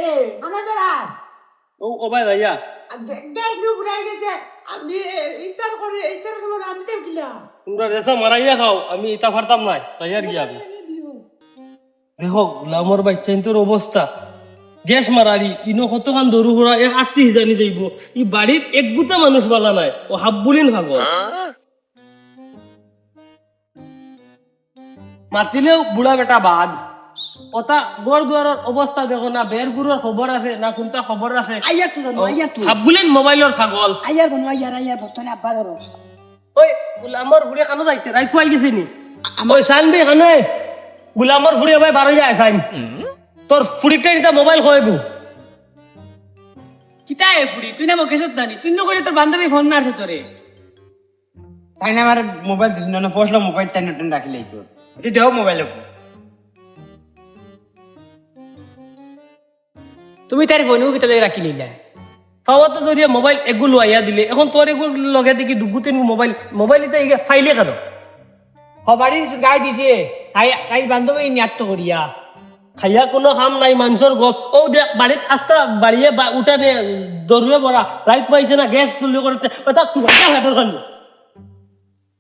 রে আমাদের ও ভাই ভাইয়া গ্যাস নিয়ে উড়াই গেছে আমি ইস্তার করে ইস্তার সময় রাঁধতে গেলা তোমরা রেসা মারাইয়া খাও আমি ইটা পারতাম না তাইয়ার গিয়া আমি দেখো গোলামর বাচ্চাইন্তর অবস্থা গ্যাস মারারি ইনো কতখান দরু হরা এক আত্মীয় জানি যাইব ই বাড়ির এক গুতা মানুষ বালা নাই ও হাব্বুলিন ভাগল মাতিলেও বুড়া বেটা বাদ ওটা গড় দুয়ারের অবস্থা দেখো না বেরগুড়ের খবর আছে না কোনটা খবর আছে আইয়ার তো জানো আইয়ার তো হাব্বুলিন মোবাইলের ছাগল আইয়ার জানো আইয়ার বর্তমানে আব্বা ধরো ওই গোলামর ফুড়ে কানো যাইতে রাই খুয়াই গেছে নি ওই সানবি কানে গোলামর ফুড়ে ভাই বারো যায় সাইন তোর ফুড়িটা নিতা মোবাইল হয় গু কিতা এ ফুড়ি তুই না মুকেশ দানি তুই নকরে তোর বান্ধবী ফোন মারছে তোরে তাই না আমার মোবাইল দিছিল না পছলো মোবাইল তাই নতুন রাখি লাইছো এটি দেও মোবাইল তুমি তার ফোনও কিতা লাগে রাখি লইলা পাওয়া তো ধরিয়া মোবাইল এগুলো আইয়া দিলে এখন তোর এগুলো লগে দেখি দুগুতেন মোবাইল এটা ফাইলে কেন হবাড়ির গাই দিছে তাই তাই বান্ধবী নিয়াত্ত করিয়া খাইয়া কোনো কাম নাই মানুষের গপ ও দেখ বাড়িত আস্তা বাড়িয়ে উঠা নে দৌড়ে বড়া লাইট পাইছে না গ্যাস চুলি করেছে ওটা তুবাইয়া হাতের খান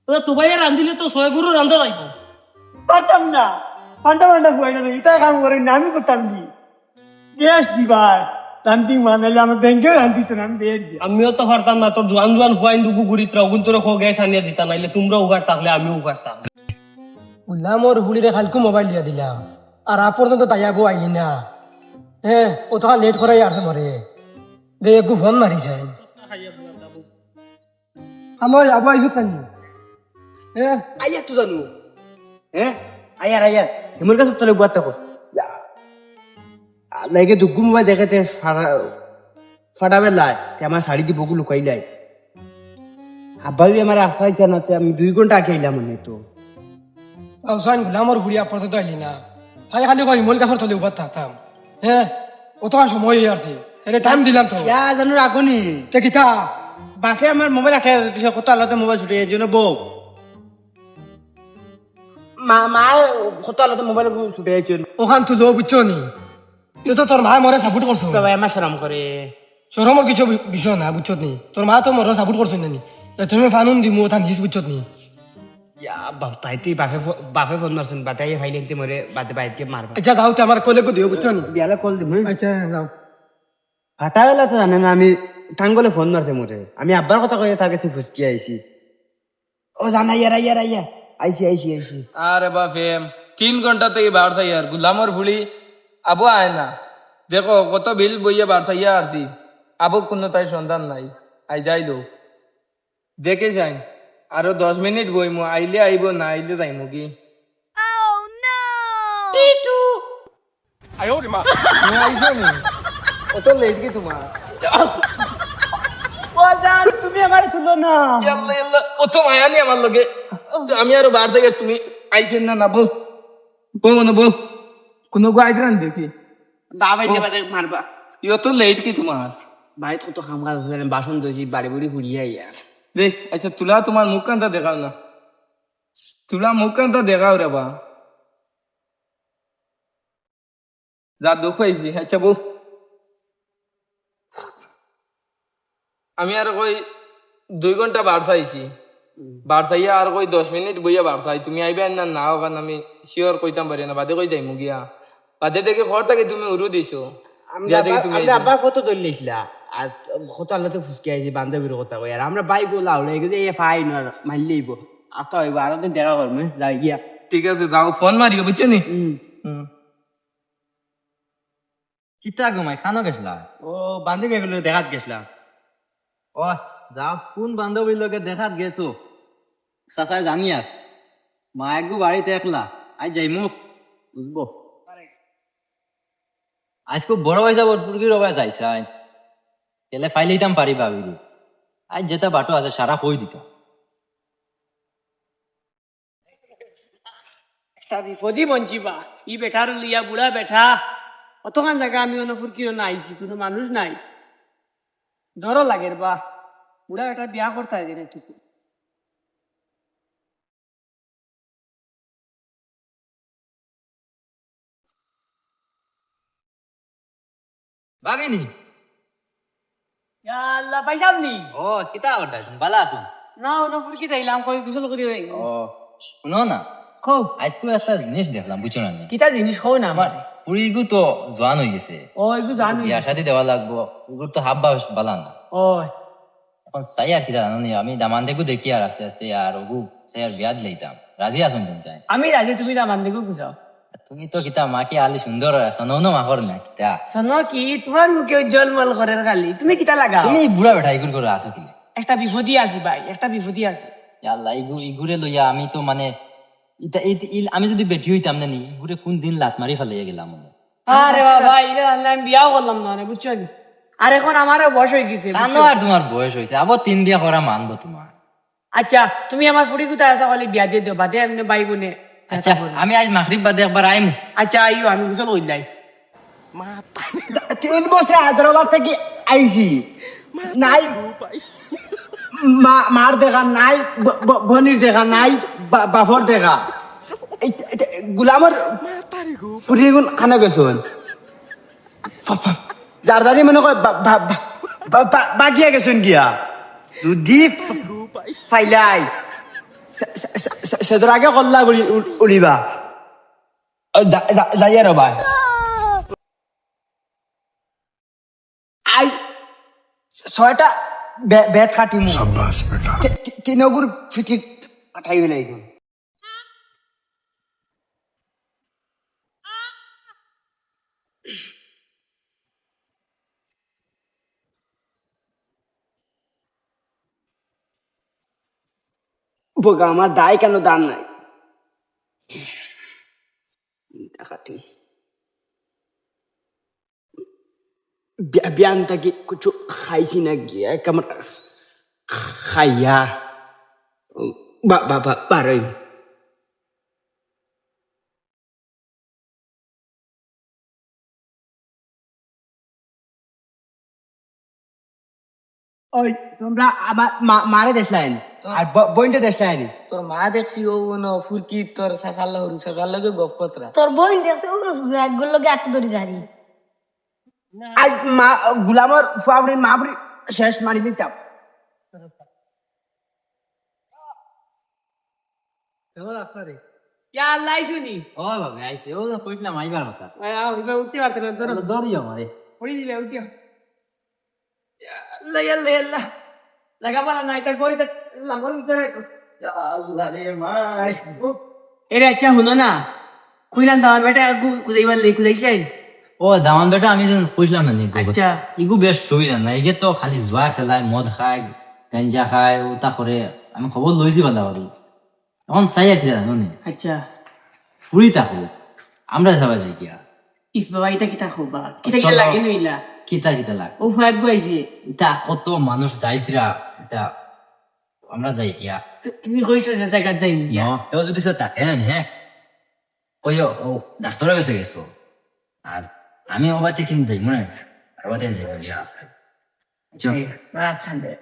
ওটা তুবাইয়া রান্ধিলে তো ছয় গুরু রান্ধা যাইব পারতাম না পান্টা পান্টা খুয়াই না ইটা কাম করে না আমি করতাম কি গ্যাস দিবার শান্তি মানাইলে আমার ব্যাংকে শান্তি তো আমি বের দিয়া আমিও তো পারতাম না তোর জোয়ান জোয়ান খুয়াইন দুগু গুড়িত অগুন তোর গ্যাস আনিয়া দিতা নাইলে তোমরা উগাস থাকলে আমিও উগাস থাকলে উল্লামর হুলিরে খালকু মোবাইল দিয়া দিলাম আর পর্যন্ত তাইয়াগো আইলি না হ্যাঁ ও তো লেট করাই আসছে মরে দে একটু ফোন মারিছে আমার আবু আইসু কানি হ্যাঁ আইয়ার তো জানো হ্যাঁ আইয়ার এমন কাছে তোলে বুয়াত থাকো লাগে দুগু মোবাইল দেখাতে ফাটাবে লাই আমার শাড়ি দিয়ে বকু লুকাই লাই আব্বা আমার আশা ইচ্ছা না আমি 2 ঘন্টা আগে আইলাম মনে তো আউসান গুলামর হুলিয়া পর্যন্ত আইলি না খালি খালি কই মোল গাছর তলে উবার থাকতাম হ্যাঁ ও তো সময় আসছে এটা টাইম দিলাম তো ইয়া জানো রাখনি তে কিতা বাপে আমার মোবাইল আঠায় দিছে কত আলাদা মোবাইল ছুটে এই জন্য বউ মা কত আলাদা মোবাইল ছুটে আইছে ওখান তো লো বুঝছো নি তুই তো তোর মা মরে সাপোর্ট করছো বাবা আমার শরম করে সরমর কিছু বিষয় না বুঝছো নি তোর মা তো মরে সাপোর্ট করছো না নি তুমি ফানুন দিমু ওটা নিস বুঝছো নি ইয়া তাই তুই বাপে ফোন মারছেন বাতাই ফাইলেন্তে মরে বাতে বাইকে মারবা আচ্ছা দাও আমার কলে কো দিও বুঝছো নি বিয়ালে কল দিম আচ্ছা দাও ফাটাবেলা তো জানে না আমি টাঙ্গলে ফোন মারতে মরে আমি আব্বার কথা কয়ে তার কাছে ফুসকি আইছি ও জানা ইয়ার আইছি আরে বাপেম 3 ঘন্টা থেকে বার চাই আর গুলামর ভুলি আবু আয় না দেখো কত বিল বইয়া বার চাইয়া আরছি আবু কোনো তাই সন্ধান নাই আই যাইলো দেখে যাই আরো 10 মিনিট বইমু আইলে আইব না আইলে যাইমু কি তুমি আইছো নি অত লেট কি তোমার তুমি আমার তুলো না ইয়াল্লা ইয়াল্লা অত মায়া নি আমার লগে আমি আরো বার থেকে তুমি আইছেন না না বল বল না বল কোনো গাইডলাইন দেখি দাবাই দেবা মারবা ইয়ত লেট কি তোমার বাড়িত কত কাম কাজ আছে বাসন ধুইছি বাড়ি বুড়ি ঘুরিয়ে আইয়া দেখ আচ্ছা তুলা তোমার মুখ কান্তা দেখাও না তুলা মুখ কান্তা দেখাও রে বা যা দুঃখ হয়েছি আচ্ছা বউ আমি আর কই 2 ঘন্টা বার চাইছি বার চাইয়া আর কই 10 মিনিট বইয়া বার চাই তুমি আইবে না না কারণ আমি শিওর কইতাম পারি না বাদে কই যাইমু গিয়া বাদে দেখে ঘর থেকে তুমি উড়ু দিছো আব্বা কত দল লিখলা আর কত আল্লাহতে ফুসকি আইছি বান্ধবীর কথা কই আর আমরা বাইক গোলা হলে গেছে এ ফাইন আর মারলেইব আতা হইব আর দিন দেখা করবে যাই গিয়া ঠিক আছে যাও ফোন মারিও বুঝছো নি কিতা ঘুমাই খানো গেছলা ও বান্ধবী এগুলো দেখাত গেছলা ও যাও কোন বান্ধবীর লগে দেখাত গেছো চাচাই জানি আর মা একগু বাড়িতে একলা আজ যাই মুখ বুঝবো আজ খুব বড় হয়েছে বরপুরগির রবাই যাইছাই কেলে ফাইল দিতাম পারি ভাবিরি আজ যেটা বাটো আছে সারা কই দিত একটা বিপদই বঞ্চিবা ই বেটার লিয়া বুড়া বেঠা অতখান জায়গা আমি ফুরকিও না আইছি কোনো মানুষ নাই ডরও লাগে বা বুড়া বেটা বিয়া করতে হয় যেন ভাবিনি আল্লাহ পাইছাম নি ও কিতা করতা ভালো আছো না ওনো ফুরকি তাইলাম কই গোসল করি হই ও শুনো না কও আজকে একটা জিনিস দেখলাম বুঝছো না নি? কিতা জিনিস কও না আমার পুরীগু তো জোয়ান হয়ে গেছে ও এগু জানো বিয়া শাদি দেওয়া লাগবো ওগুলো তো হাব্বা বালা না ও এখন চাই আর কিতা জানো নি আমি দামান দেখু দেখি আর আস্তে আস্তে আর ওগু চাই আর বিয়া দিলাম রাজি আছো তুমি চাই আমি রাজি তুমি না মান দেখো বুঝাও তুমি তো কিতা মাকে আলি সুন্দর আছো ন মাহর না কিতা শোনো কি তোমার মুখে জলমল করে খালি তুমি কিতা লাগাও তুমি বুড়া বেটা ইগুর করে আছো কি একটা বিপদী আছি ভাই একটা বিপদী আছে আল্লাহ ইগুরে লইয়া আমি তো মানে আমি যদি বেটি হইতাম না নি ইগুরে কোন দিন লাত মারি ফেলাইয়া গেলাম আরে বাবা ইলে আমি বিয়াও করলাম না বুঝছো নি আর এখন আমারও বয়স হয়ে গেছে কেন আর তোমার বয়স হয়েছে আবার 3 বিয়া করা মানবো তোমার আচ্ছা তুমি আমার ফুড়ি কোথায় আসা বলে বিয়া দিয়ে দিও বাদে এমনি বাই বোনে আচ্ছা আমি আজ মাগরিব বাদে একবার আইম আচ্ছা আইও আমি গোসল করি নাই 3 বছর হায়দ্রাবাদ থেকে আইছি নাই মার দেখা নাই বনির দেখা নাই বাফর দেখা গুলামর ফুরিগুন খানা গেছুন জারদারি মনে কয় বাকিয়া গেছেন গিয়া যদি ফাইলাই সেদর আগে কল্লা উড়িবা যাইয়া রবা আই 6টা বেত কাটিমু কিনগুর ফিটি কাটাই বেলাই দিন বোকা আমার দায় কেন দাম নাই কাটিস বিয়ান থাকি কিছু খাইছি না গিয়া কেমন খাইয়া বারোই ওই তোমরা আমার মারে দেখলেন আর বইনটা দেখলেন তোর মা দেখছি ও ন ফুরকি তোর সাসার লগে গপ কতরা তোর বোন দেখছে ও একগুলো লোকে এত দড়ি দাঁড়ি আজ মা গুলামর ফুয়াবড়ি মাবড়ি শেষ মারি দিতাম ইয়া আল্লাহ শুনি ও বাবা আইছে ও তো কইলাম আইবার কথা উঠতে পারতে না তোর দৌড়িও মারে পড়ি দিবে উঠিও আল্লাহ আল্লাহ আল্লাহ লাগাবালা নাই তার পরে লাঙ্গল ভিতরে আল্লাহ রে মাই এরে আচ্ছা শুনো না কইলাম দাওয়ার বেটা কুদাইবার লে কুদাইছিলেন ও দামান বেটা আমি যখন কইলাম না নি আচ্ছা ইগু বেশ সুবিধা না ইগে তো খালি জুয়া খেলায় মদ খায় গাঞ্জা খায় ওটা করে আমি খবর লইছি বালা বাড়ি এখন চাই আর কি জানো নি আচ্ছা ফুরি থাকো আমরা সবাই যাই গিয়া ইস বাবা এটা কিতা খুবা কিতা কিতা লাগে নইলা কিতা কিতা লাগ ও ফাগ গাইছে এটা কত মানুষ যাইতিরা এটা আমরা যাই গিয়া তুমি কইছো না জায়গা যাই তো যদি সে থাকেন হ্যাঁ ওই ও ডাক্তারে কাছে গেছো আর আমি ওবাতে কিনে যাই মনে ওবাতে যাই গিয়া আচ্ছা দে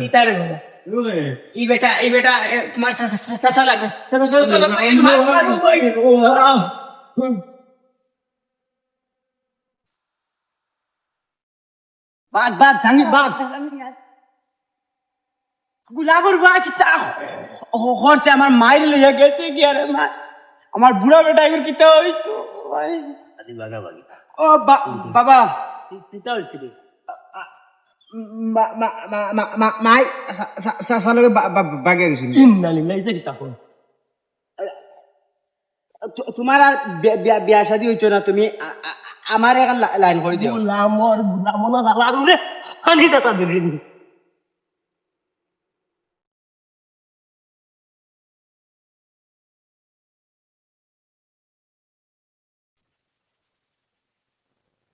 ইতারে বাবা এই বেটা তোমার সাসা লাগে বাদ জানি বাদ গুলাবর বা কিতা খরচে আমার মাইল লইয়া গেছে কি আরে মা আমার বুড়া বেটা এগুলো কিতা হইতো ও বাবা কিতা হইছে মাই সাসালকে বাগে গেছিল ইন্নালিল্লাহ এটা কিতা কই তোমার আর বিয়া শাদী হইতো না তুমি আমার এখন লাইন করে দিও গুলামর গুলামনা দালারু রে খালি কথা দিবি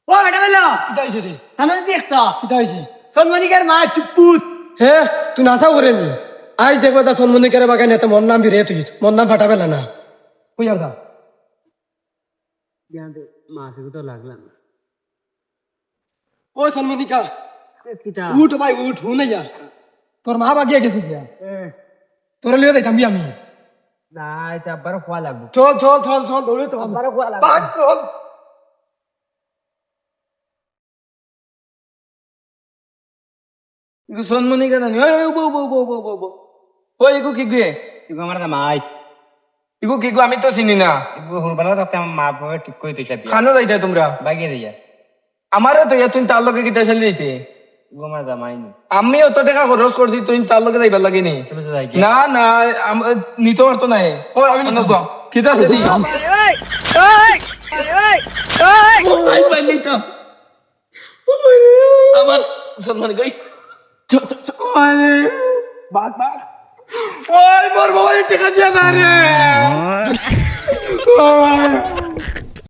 ও বেটা বেলো কিতা হয়েছে রে তাহলে দেখতো কিতা হয়েছে সন্মানিকার মা চুপুত হে তুই নাচাও করে নি আজ দেখবো তা সন্মন্দিকারে বাগানে এত মন নাম বিরে তুই মন নাম ফাটা পেলা না কই আর দা মাসে তো লাগলাম ও সন্মন্দিকা কিতা উঠ ভাই উঠ হুনে যা তোর মা বাগিয়ে গেছে গিয়া তোর লিয়ে যাইতাম আমি না এটা আবার খোয়া লাগবে চল চল চল চল দৌড়ে তো আবার খোয়া লাগবে বাগ চল ইগু সন্মনি কেন নি ওই বো বো বো বো বো বো ওই ইগু কি গে এগুলো আমার মাই ইগু কি গো আমি তো চিনি না এগুলো হুরবালা থাকতে আমার মা বাবা ঠিক করে দিয়েছে বিয়া খানো যাইতে তোমরা বাগিয়ে দিয়া আমারে তো তুই তার লগে কিতা চলে যাইতে এগুলো আমার জামাই নি আমি অত টাকা খরচ করছি তুই তার লগে যাইবার লাগে নি চলে যাই না না নিতে পারতো না ও আমি নিতে কিতা আছে দি আই পাইলি তো আমার সন্মান গই বাগ বাগ ওই মোর বাবা টাকা দিয়া না রে